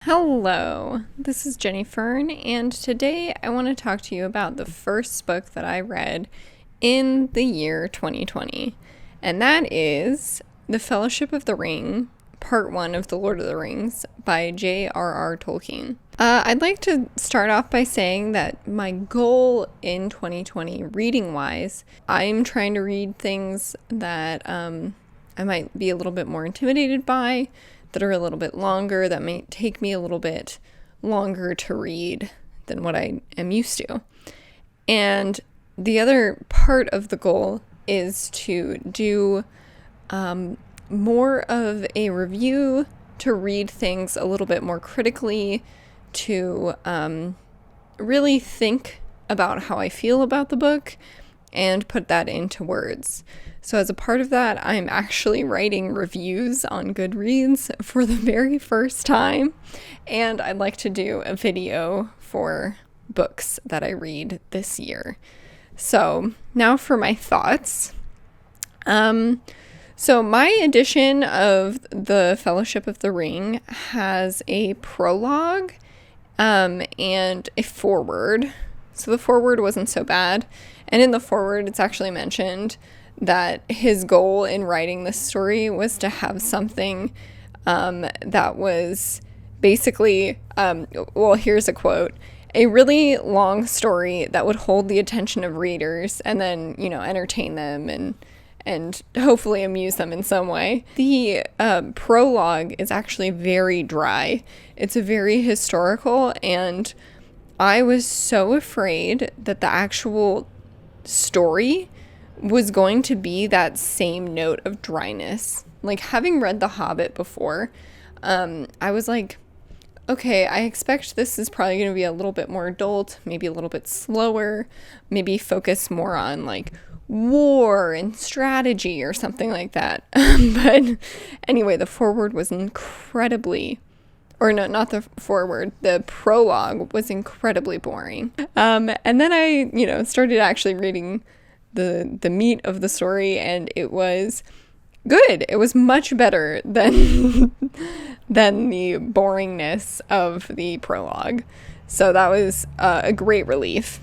Hello, this is Jenny Fern, and today I want to talk to you about the first book that I read in the year 2020, and that is The Fellowship of the Ring, Part 1 of The Lord of the Rings by JRR Tolkien. I'd like to start off by saying that my goal in 2020, reading-wise, I'm trying to read things that I might be a little bit more intimidated by, that are a little bit longer, that may take me a little bit longer to read than what I am used to. And the other part of the goal is to do more of a review, to read things a little bit more critically, to really think about how I feel about the book and put that into words. So as a part of that, I'm actually writing reviews on Goodreads for the very first time, and I'd like to do a video for books that I read this year. So now for my thoughts. So my edition of The Fellowship of the Ring has a prologue and a foreword. So the foreword wasn't so bad. And in the foreword, it's actually mentioned that his goal in writing this story was to have something that was basically, well, here's a quote, a really long story that would hold the attention of readers and then, entertain them and hopefully amuse them in some way. The prologue is actually very dry. It's very historical, and I was so afraid that the actual story was going to be that same note of dryness. Like, having read The Hobbit before, I was like, okay, I expect this is probably going to be a little bit more adult, maybe a little bit slower, maybe focus more on like war and strategy or something like that. But anyway, the foreword was incredibly, or no, not the foreword, the prologue was incredibly boring. And then I, started actually reading the meat of the story, and it was good. It was much better than the boringness of the prologue. So that was a great relief.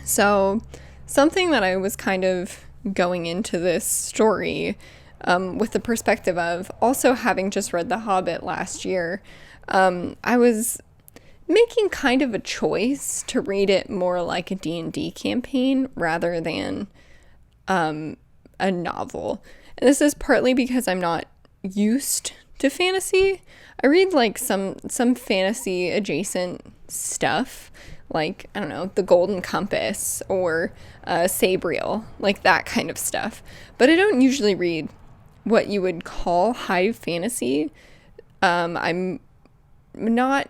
So something that I was kind of going into this story with the perspective of also having just read The Hobbit last year, I was making kind of a choice to read it more like a D&D campaign rather than a novel. And this is partly because I'm not used to fantasy. I read like some fantasy adjacent stuff, like, I don't know, The Golden Compass or Sabriel, like that kind of stuff. But I don't usually read what you would call high fantasy. I'm not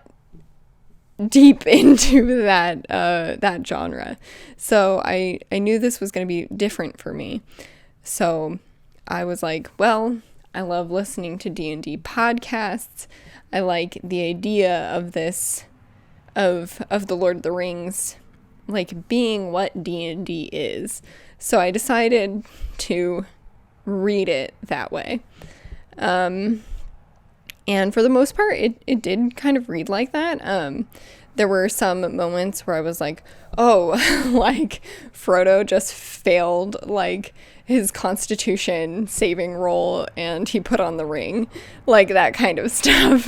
deep into that genre. So I knew this was going to be different for me. So I was like, well, I love listening to D&D podcasts. I like the idea of this, of the Lord of the Rings, like being what D&D is. So I decided to read it that way. And for the most part, it did kind of read like that. There were some moments where I was like, oh, like Frodo just failed like his Constitution saving roll and he put on the ring, like that kind of stuff.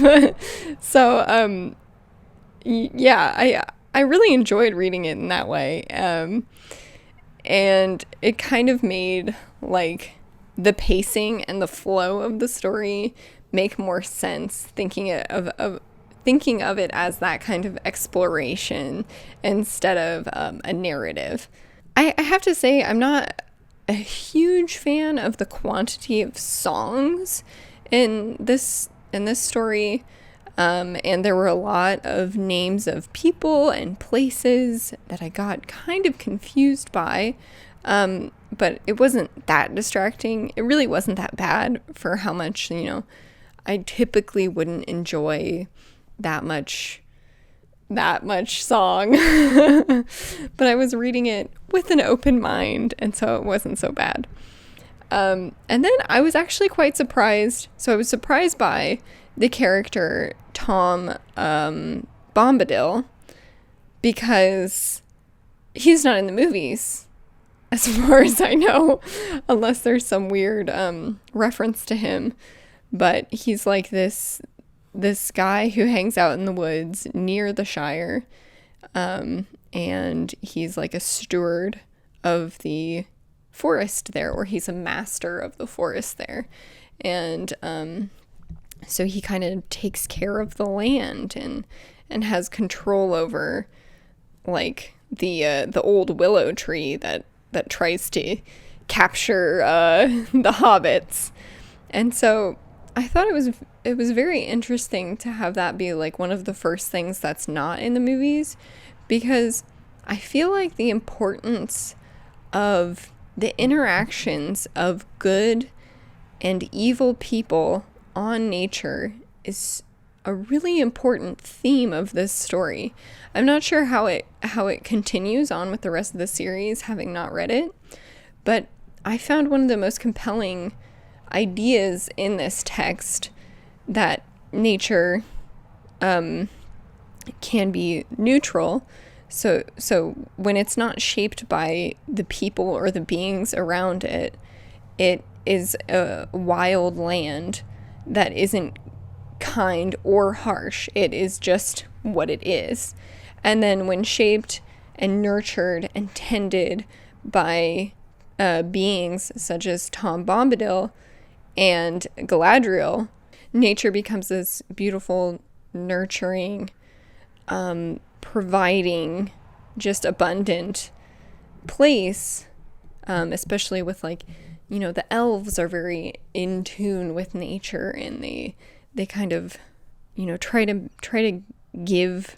So, yeah, I really enjoyed reading it in that way. And it kind of made like the pacing and the flow of the story make more sense, thinking of it as that kind of exploration instead of a narrative. I have to say, I'm not a huge fan of the quantity of songs in this story, and there were a lot of names of people and places that I got kind of confused by, but it wasn't that distracting. It really wasn't that bad for how much, I typically wouldn't enjoy that much song. But I was reading it with an open mind, and so it wasn't so bad. And then I was actually quite surprised. So I was surprised by the character Tom Bombadil, because he's not in the movies, as far as I know, unless there's some weird reference to him. But he's like this guy who hangs out in the woods near the Shire, and he's like a steward of the forest there, or he's a master of the forest there. And so he kind of takes care of the land and has control over like the old willow tree that tries to capture the hobbits. And so I thought it was very interesting to have that be like one of the first things that's not in the movies, because I feel like the importance of the interactions of good and evil people on nature is a really important theme of this story. I'm not sure how it continues on with the rest of the series, having not read it, but I found one of the most compelling ideas in this text that nature can be neutral. So when it's not shaped by the people or the beings around it, it is a wild land that isn't kind or harsh. It is just what it is. And then when shaped and nurtured and tended by beings such as Tom Bombadil and Galadriel, nature becomes this beautiful, nurturing, providing, just abundant place, especially with like, you know, the elves are very in tune with nature, and they kind of, you know, try to give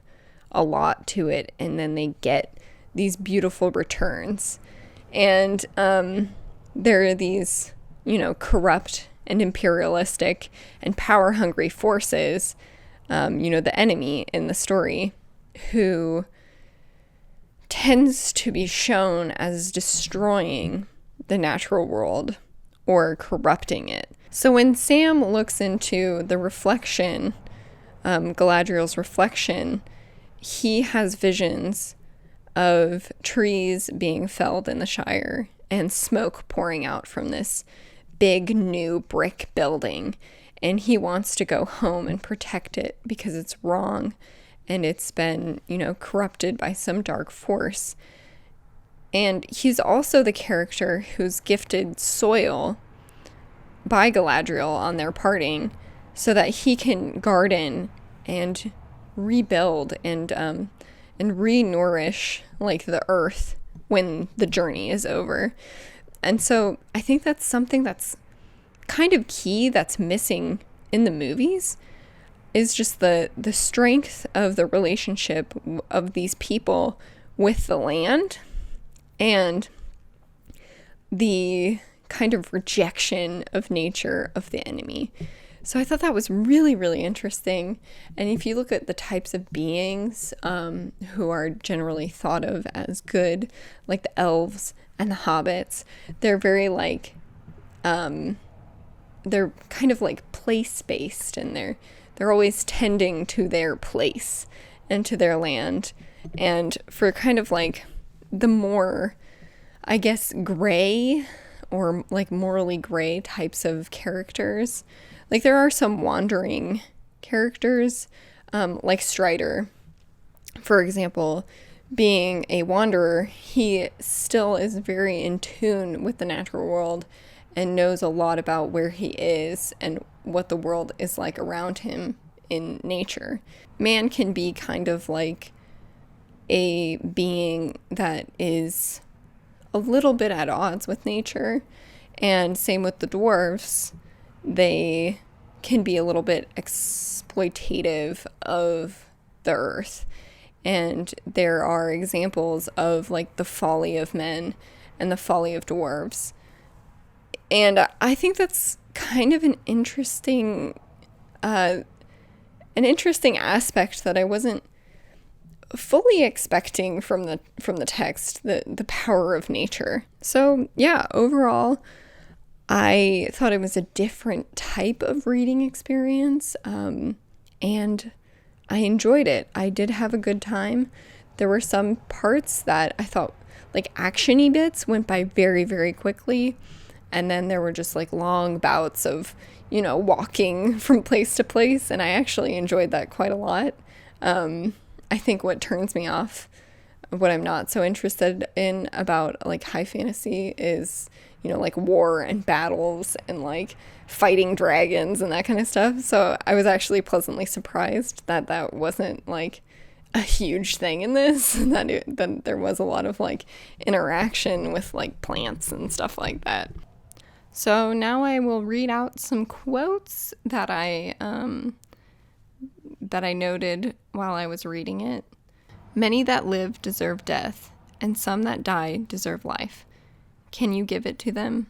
a lot to it, and then they get these beautiful returns. And there are these, you know, corrupt and imperialistic and power hungry forces, you know, the enemy in the story, who tends to be shown as destroying the natural world or corrupting it. So when Sam looks into the reflection, Galadriel's reflection, he has visions of trees being felled in the Shire and smoke pouring out from this big new brick building. And he wants to go home and protect it because it's wrong and it's been, you know, corrupted by some dark force. And he's also the character who's gifted soil by Galadriel on their parting so that he can garden and rebuild and re-nourish like the earth when the journey is over. And so I think that's something that's kind of key that's missing in the movies, is just the strength of the relationship of these people with the land and the kind of rejection of nature of the enemy. So I thought that was really, really interesting. And if you look at the types of beings who are generally thought of as good, like the elves and the hobbits, they're very like, they're kind of like place-based, and they're always tending to their place and to their land. And for kind of like the more, I guess, gray or like morally gray types of characters, like there are some wandering characters, like Strider, for example. Being a wanderer, he still is very in tune with the natural world and knows a lot about where he is and what the world is like around him in nature. Man can be kind of like a being that is a little bit at odds with nature, and same with the dwarves. They can be a little bit exploitative of the earth. And there are examples of like the folly of men and the folly of dwarves. And I think that's kind of an interesting aspect that I wasn't fully expecting from the text, the power of nature. So yeah, overall, I thought it was a different type of reading experience, and I enjoyed it. I did have a good time. There were some parts that I thought, like, actiony bits went by very, very quickly. And then there were just like long bouts of, walking from place to place. And I actually enjoyed that quite a lot. I think what turns me off, what I'm not so interested in about like high fantasy is, like war and battles and like fighting dragons and that kind of stuff. So I was actually pleasantly surprised that that wasn't like a huge thing in this, that there was a lot of like interaction with like plants and stuff like that. So now I will read out some quotes that I noted while I was reading it. Many that live deserve death, and some that die deserve life. Can you give it to them?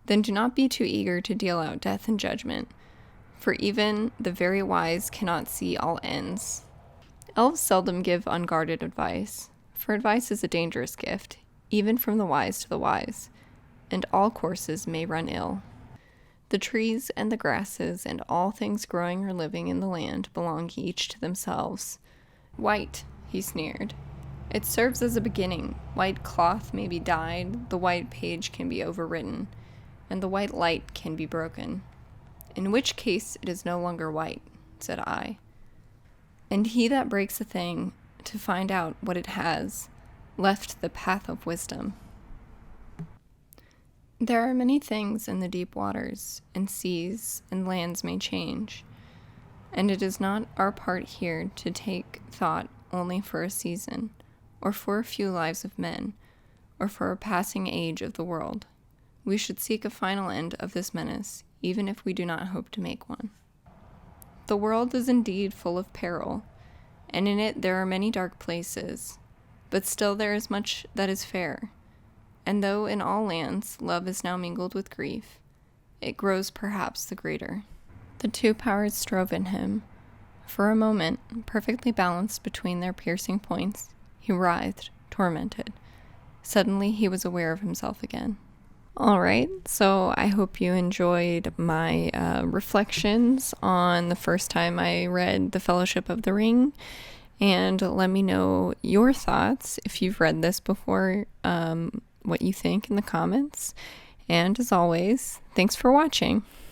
Then do not be too eager to deal out death and judgment, for even the very wise cannot see all ends. Elves seldom give unguarded advice, for advice is a dangerous gift, even from the wise to the wise, and all courses may run ill. The trees and the grasses and all things growing or living in the land belong each to themselves. White, he sneered. It serves as a beginning. White cloth may be dyed, the white page can be overwritten, and the white light can be broken. In which case it is no longer white, said I. And he that breaks a thing to find out what it has, left the path of wisdom. There are many things in the deep waters, and seas and lands may change, and it is not our part here to take thought only for a season, or for a few lives of men, or for a passing age of the world. We should seek a final end of this menace, even if we do not hope to make one. The world is indeed full of peril, and in it there are many dark places, but still there is much that is fair. And though in all lands love is now mingled with grief, it grows perhaps the greater. The two powers strove in him. For a moment, perfectly balanced between their piercing points, he writhed, tormented. Suddenly he was aware of himself again. All right, so I hope you enjoyed my reflections on the first time I read The Fellowship of the Ring, and let me know your thoughts if you've read this before, what you think in the comments. And as always, thanks for watching.